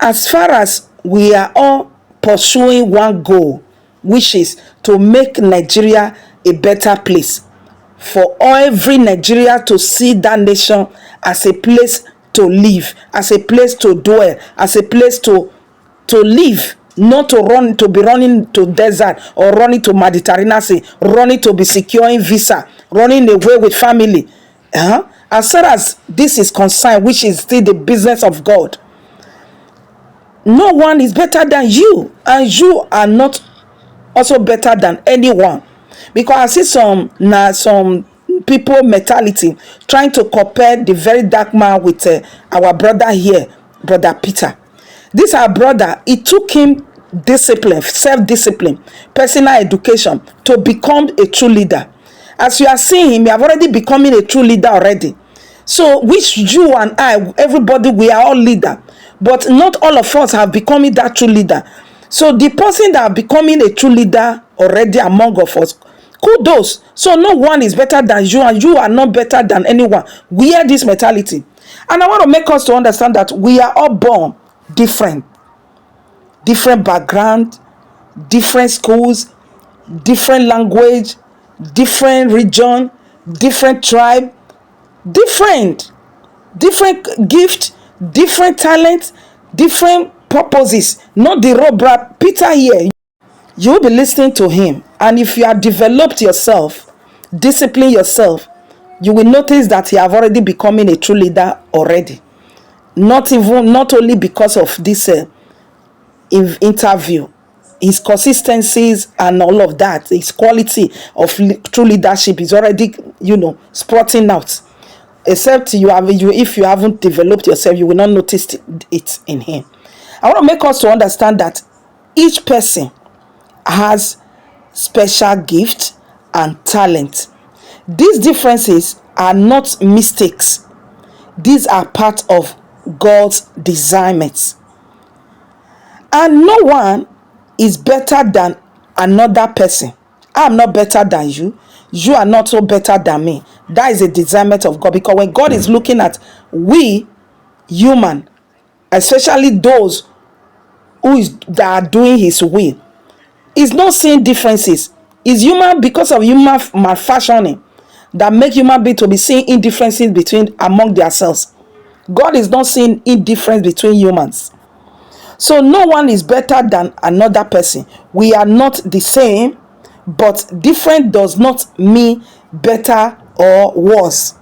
as far as we are all pursuing one goal, which is to make Nigeria a better place, for every Nigeria to see that nation as a place to live, as a place to dwell, as a place to live, not to be running to desert or running to Mediterranean Sea, running to be securing visa, running away with family. As far as this is concerned, which is still the business of God, no one is better than you, and you are not also better than anyone. Because I see some people mentality trying to compare the very dark man with our brother here, Brother Peter. This our brother, it took him discipline, self-discipline, personal education to become a true leader. As you are seeing him, you have already becoming a true leader already. So which you and I, everybody, we are all leader, but not all of us have becoming that true leader. So the person that are becoming a true leader already among of us, kudos. So no one is better than you, and you are not better than anyone. We are this mentality. And I want to make us to understand that we are all born different background, different schools, different language, different region, different tribe, different gift, different talent, different purposes. Not the robber Peter here. You will be listening to him, and if you have developed yourself, discipline yourself, you will notice that you have already becoming a true leader already. Not only because of this interview, his consistencies and all of that, his quality of true leadership is already, sprouting out. Except if you haven't developed yourself, you will not notice it in him. I want to make us to understand that each person has special gift and talent. These differences are not mistakes. These are part of God's designments. And no one is better than another person. I'm not better than you. You are not so better than me. That is a designment of God. Because when God is looking at we human, especially those that are doing his will, he's not seeing differences. It's human because of human malfunctioning that make human being to be seeing indifferences among themselves. God is not seeing indifference between humans. So no one is better than another person. We are not the same, but different does not mean better or worse.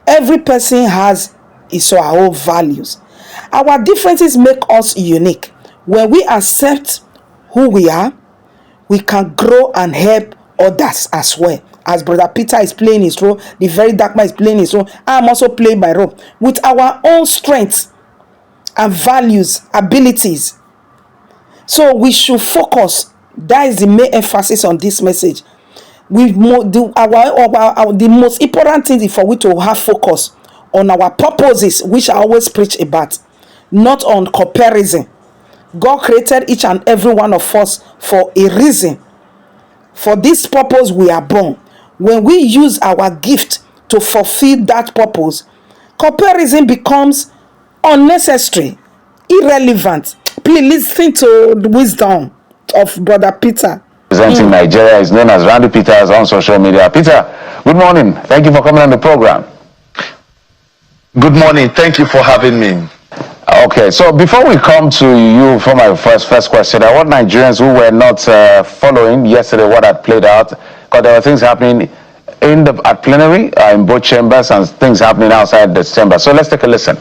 Every person has his or her own values. Our differences make us unique. When we accept who we are, we can grow and help others as well. As Brother Peter is playing his role, the very dark man is playing his role, I'm also playing my role with our own strengths and values, abilities. So we should focus. That is the main emphasis on this message. The most important thing is for we to have focus on our purposes, which I always preach about, not on comparison. God created each and every one of us for a reason. For this purpose we are born. When we use our gift to fulfill that purpose, comparison becomes unnecessary, irrelevant. Please listen to the wisdom of Brother Peter. Presenting Nigeria is known as Randy Peters on social media. Peter, good morning. Thank you for coming on the program. Good morning. Thank you for having me. Okay, so before we come to you for my first question, I want Nigerians who were not following yesterday what had played out, because there were things happening at plenary in both chambers and things happening outside the chamber. So let's take a listen.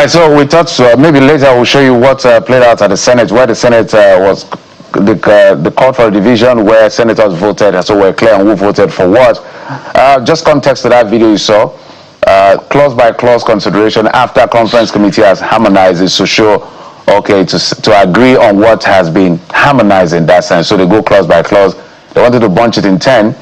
right, so we thought maybe later we'll show you what played out at the Senate, where the Senate was the call for a division where senators voted, so we're clear on who voted for what. Just context to that video you saw, clause by clause consideration after conference committee has harmonized it to show, okay, to agree on what has been harmonized in that sense. So they go clause by clause. They wanted to bunch it in 10.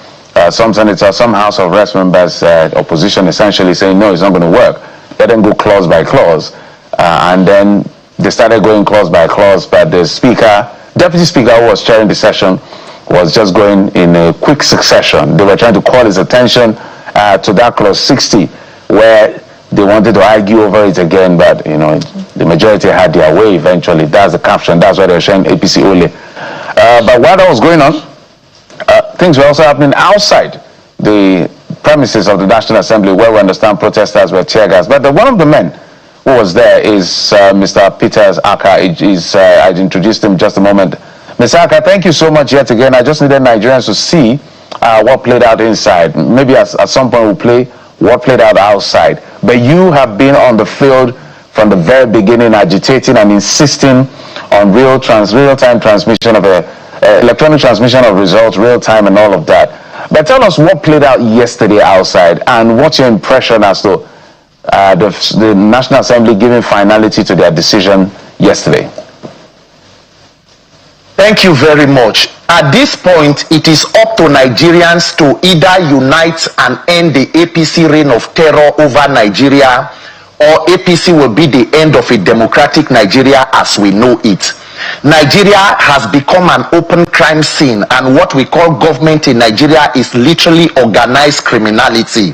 Some senators, some House of Reps members, opposition essentially saying, no, it's not going to work. Let them go clause by clause. And then they started going clause by clause, but the speaker, deputy speaker who was chairing the session, was just going in a quick succession. They were trying to call his attention to that clause 60, where they wanted to argue over it again, but you know, the majority had their way eventually. That's the caption. That's why they were showing APC only. But while that was going on, things were also happening outside the premises of the National Assembly, where we understand protesters were tear gas. But one of the men who was there is Mr. Peters Aka. I'd introduced him just a moment. Mr. Aka, thank you so much yet again. I just needed Nigerians to see what played out inside. Maybe at some point we'll play what played out outside. But you have been on the field from the very beginning, agitating and insisting on real-time transmission of electronic transmission of results, real-time and all of that. But tell us what played out yesterday outside, and what's your impression as to the National Assembly giving finality to their decision yesterday? Thank you very much. At this point, it is up to Nigerians to either unite and end the APC reign of terror over Nigeria, or APC will be the end of a democratic Nigeria as we know it. Nigeria has become an open crime scene, and what we call government in Nigeria is literally organized criminality.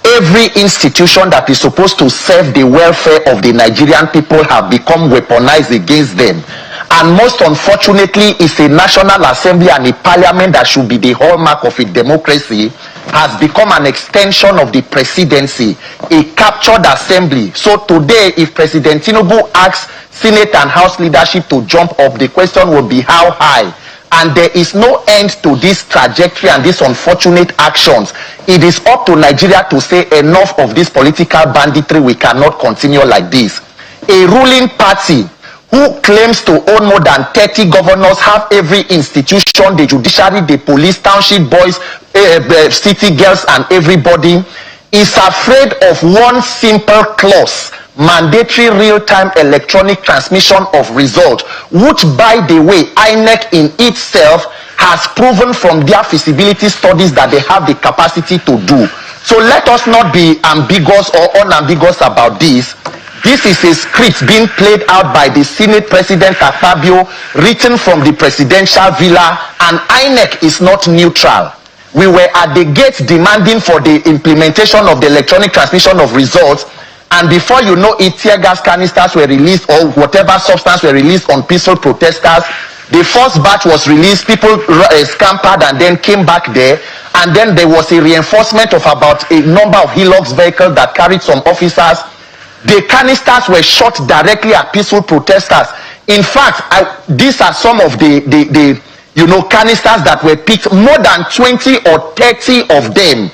Every institution that is supposed to serve the welfare of the Nigerian people have become weaponized against them. And most unfortunately, it's a National Assembly and a parliament that should be the hallmark of a democracy has become an extension of the presidency, a captured assembly. So today, if President Tinubu asks Senate and House leadership to jump up, the question will be how high? And there is no end to this trajectory and these unfortunate actions. It is up to Nigeria to say enough of this political banditry. We cannot continue like this. A ruling party who claims to own more than 30 governors, have every institution, the judiciary, the police, township boys, city girls, and everybody, is afraid of one simple clause: mandatory real-time electronic transmission of results, which, by the way, INEC in itself has proven from their feasibility studies that they have the capacity to do. So let us not be ambiguous or unambiguous about this. This is a script being played out by the Senate President Akpabio, written from the presidential villa, and INEC is not neutral. We were at the gates demanding for the implementation of the electronic transmission of results, and before you know it, tear gas canisters were released, or whatever substance were released on peaceful protesters. The first batch was released, people scampered and then came back there, and then there was a reinforcement of about a number of Hilux vehicles that carried some officers. The canisters were shot directly at peaceful protesters. In fact, these are some of the canisters that were picked, more than 20 or 30 of them.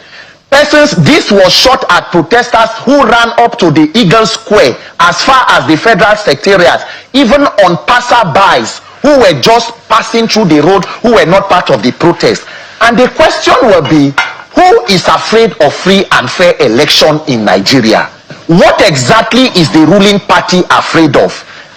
This was shot at protesters who ran up to the Eagle Square as far as the Federal Secretariat, even on passerbys who were just passing through the road, who were not part of the protest. And the question will be, who is afraid of free and fair election in Nigeria? What exactly is the ruling party afraid of?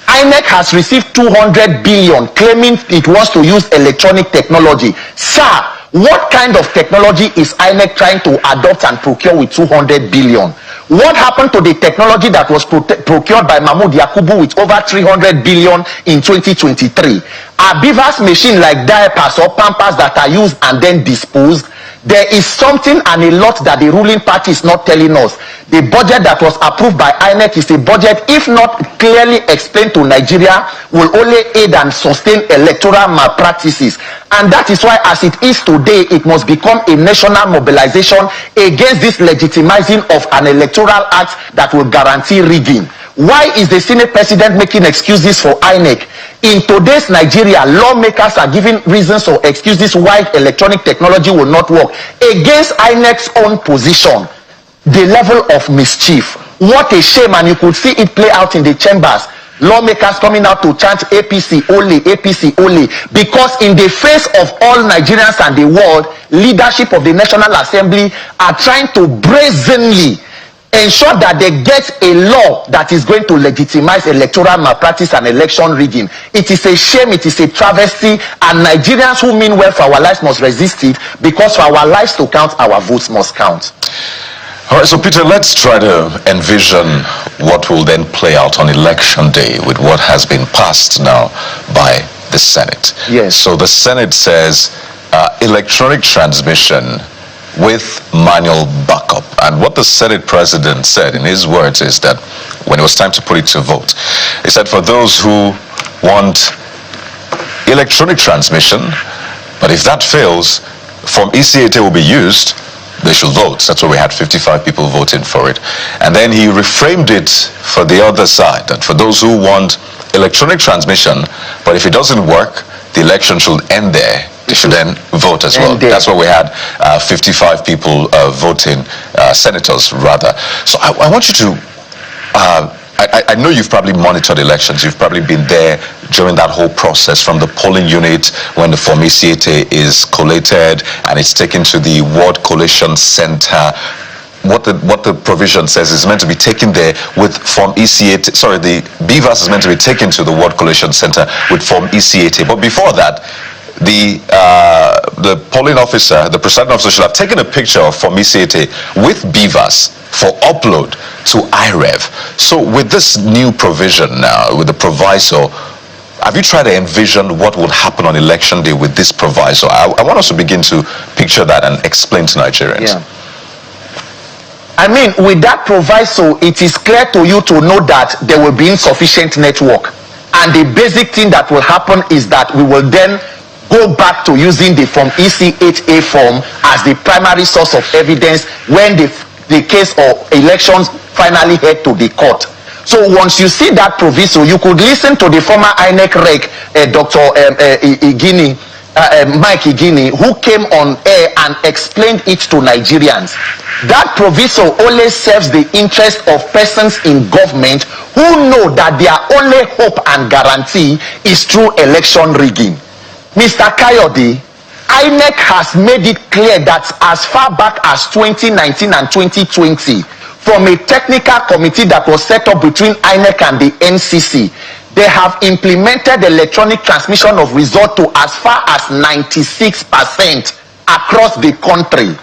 INEC has received 200 billion, claiming it wants to use electronic technology. Sir, what kind of technology is INEC trying to adopt and procure with 200 billion? What happened to the technology that was procured by Mahmoud Yakubu with over 300 billion in 2023? Are beavers machines like diapers or pampers that are used and then disposed? There is something and a lot that the ruling party is not telling us. The budget that was approved by INEC is a budget, if not clearly explained to Nigeria, will only aid and sustain electoral malpractices. And that is why, as it is today, it must become a national mobilization against this legitimizing of an electoral act that will guarantee rigging. Why is the Senate President making excuses for INEC? In today's Nigeria, lawmakers are giving reasons or excuses why electronic technology will not work against INEC's own position. The level of mischief. What a shame, and you could see it play out in the chambers. Lawmakers coming out to chant APC only, APC only, because in the face of all Nigerians and the world, leadership of the National Assembly are trying to brazenly ensure that they get a law that is going to legitimize electoral malpractice and election rigging. It is a shame, it is a travesty, and Nigerians who mean well for our lives must resist it, because for our lives to count, our votes must count. All right, so Peter, let's try to envision what will then play out on election day with what has been passed now by the Senate. Yes. So the Senate says electronic transmission with manual backup. And what the Senate president said in his words is that when it was time to put it to vote, he said for those who want electronic transmission, but if that fails, Form EC-80 will be used, they should vote. That's why we had 55 people voting for it. And then he reframed it for the other side, that for those who want electronic transmission, but if it doesn't work, the election should end there. They should then vote as well. That's why we had 55 people voting, senators rather. So I want you to, I know you've probably monitored elections. You've probably been there during that whole process, from the polling unit when the Form EC-80 is collated and it's taken to the Ward Collation Center. What the provision says is meant to be taken there with Form EC-80. Sorry, the BVAS is meant to be taken to the Ward Collation Center with Form EC-80. But before that, the polling officer, the presiding officer, should have taken a picture of Form EC-80 with BVAS for upload to IREV. So with this new provision now, with the proviso, have you tried to envision what would happen on election day with this proviso? I want us to begin to picture that and explain to Nigerians. Yeah. I mean, with that proviso, it is clear to you to know that there will be insufficient network. And the basic thing that will happen is that we will then go back to using the Form EC-8A form as the primary source of evidence when the case of elections finally head to the court. So once you see that proviso, you could listen to the former INEC rec, Dr. Mike Igini, who came on air and explained it to Nigerians. That proviso only serves the interest of persons in government who know that their only hope and guarantee is through election rigging. Mr. Kayode, INEC has made it clear that as far back as 2019 and 2020, from a technical committee that was set up between INEC and the NCC, they have implemented electronic transmission of result to as far as 96% across the country.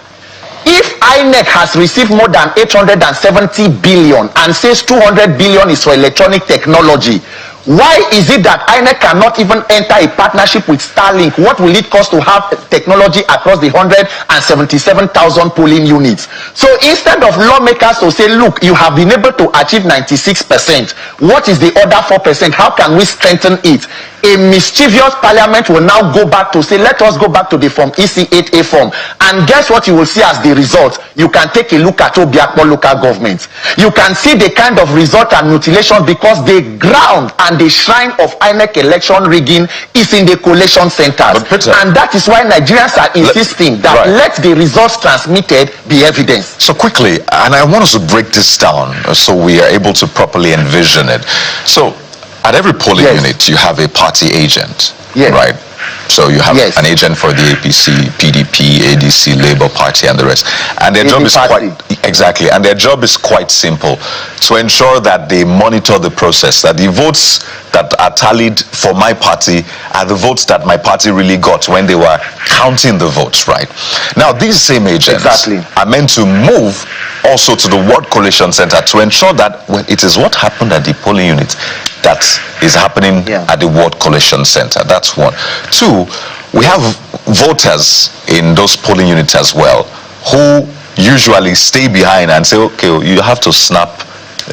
If INEC has received more than 870 billion and says 200 billion is for electronic technology, why is it that INEC cannot even enter a partnership with Starlink? What will it cost to have technology across the 177,000 polling units? So instead of lawmakers to say, look, you have been able to achieve 96%, what is the other 4%? How can we strengthen it? A mischievous parliament will now go back to say, let us go back to the Form EC-8A form. And guess what you will see as the result? You can take a look at Obiakpo local government. You can see the kind of result and mutilation, because the ground and the shrine of INEC election rigging is in the collation centers. And that is why Nigerians are insisting that let the results transmitted be evidence. So quickly, and I want us to break this down so we are able to properly envision it. So at every polling unit, you have a party agent, right? So you have an agent for the APC, PDP, ADC, Labour Party, and the rest. And their job is and their job is quite simple: to ensure that they monitor the process, that the votes that are tallied for my party are the votes that my party really got when they were counting the votes, right? Now, these same agents are meant to move also to the Ward Collation Center to ensure that it is what happened at the polling unit that is happening at the Ward Collation Center. That's one. Two, we have voters in those polling units as well who usually stay behind and say, okay, you have to snap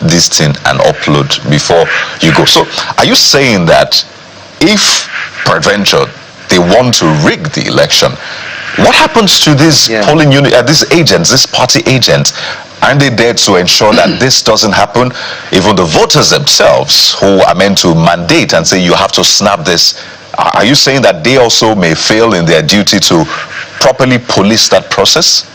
this thing and upload before you go. So are you saying that if peradventure they want to rig the election, what happens to these polling unit, these agents, these party agents? Aren't they there to ensure that this doesn't happen? Even the voters themselves, who are meant to mandate and say you have to snap this, are you saying that they also may fail in their duty to properly police that process?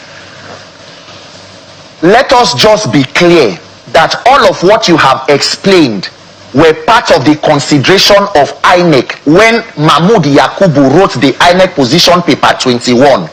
Let us just be clear that all of what you have explained were part of the consideration of INEC when Mahmood Yakubu wrote the INEC position paper 21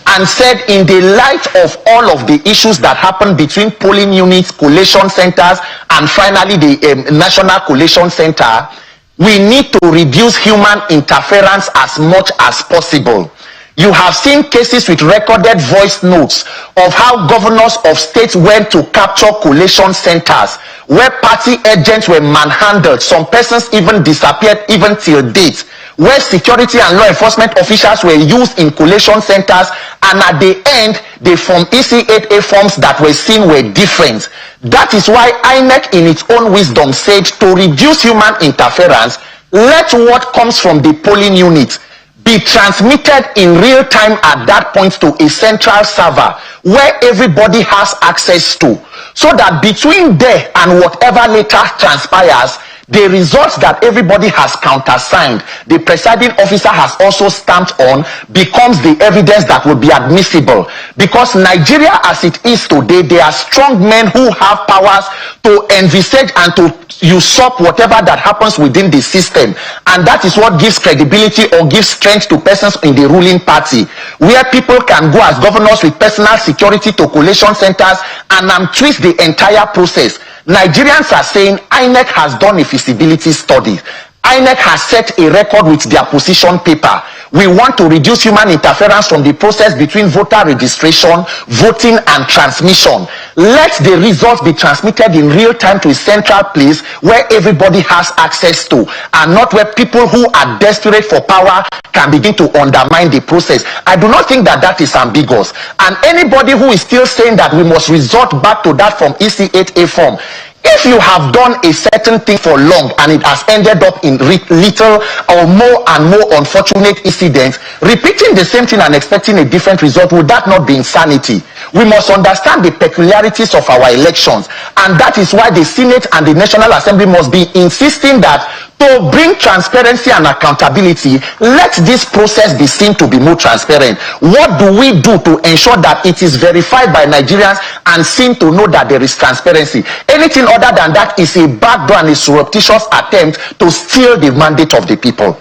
and said, in the light of all of the issues that happened between polling units, collation centers, and finally the National Collation Center, we need to reduce human interference as much as possible. You have seen cases with recorded voice notes of how governors of states went to capture collation centers where party agents were manhandled. Some persons even disappeared even till date, where security and law enforcement officials were used in collation centers, and at the end, the Form EC8A forms that were seen were different. That is why INEC in its own wisdom said, to reduce human interference, let what comes from the polling unit be transmitted in real time at that point to a central server where everybody has access to, so that between there and whatever later transpires, the results that everybody has countersigned, the presiding officer has also stamped on, becomes the evidence that will be admissible. Because Nigeria as it is today, there are strong men who have powers to envisage and to usurp whatever that happens within the system, and that is what gives credibility or gives strength to persons in the ruling party, where people can go as governors with personal security to collation centers and twist the entire process. Nigerians are saying INEC has done a feasibility study. INEC has set a record with their position paper. We want to reduce human interference from the process between voter registration, voting, and transmission. Let the results be transmitted in real time to a central place where everybody has access to, and not where people who are desperate for power can begin to undermine the process. I do not think that that is ambiguous. And anybody who is still saying that we must resort back to that from EC8A form, if you have done a certain thing for long and it has ended up in little or more and more unfortunate incidents, repeating the same thing and expecting a different result, would that not be insanity? We must understand the peculiarities of our elections, and that is why the Senate and the National Assembly must be insisting that to bring transparency and accountability, let this process be seen to be more transparent. What do we do to ensure that it is verified by Nigerians and seen to know that there is transparency? Anything other than that is a backdoor and a surreptitious attempt to steal the mandate of the people.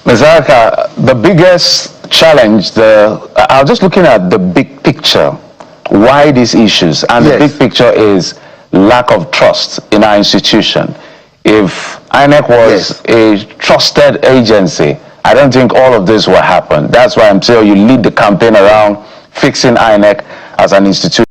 Ms. Araka, the biggest challenge, I'm just looking at the big picture, why these issues, and the big picture is lack of trust in our institution. If INEC was a trusted agency, I don't think all of this will happen. That's why I'm saying you lead the campaign around fixing INEC as an institution.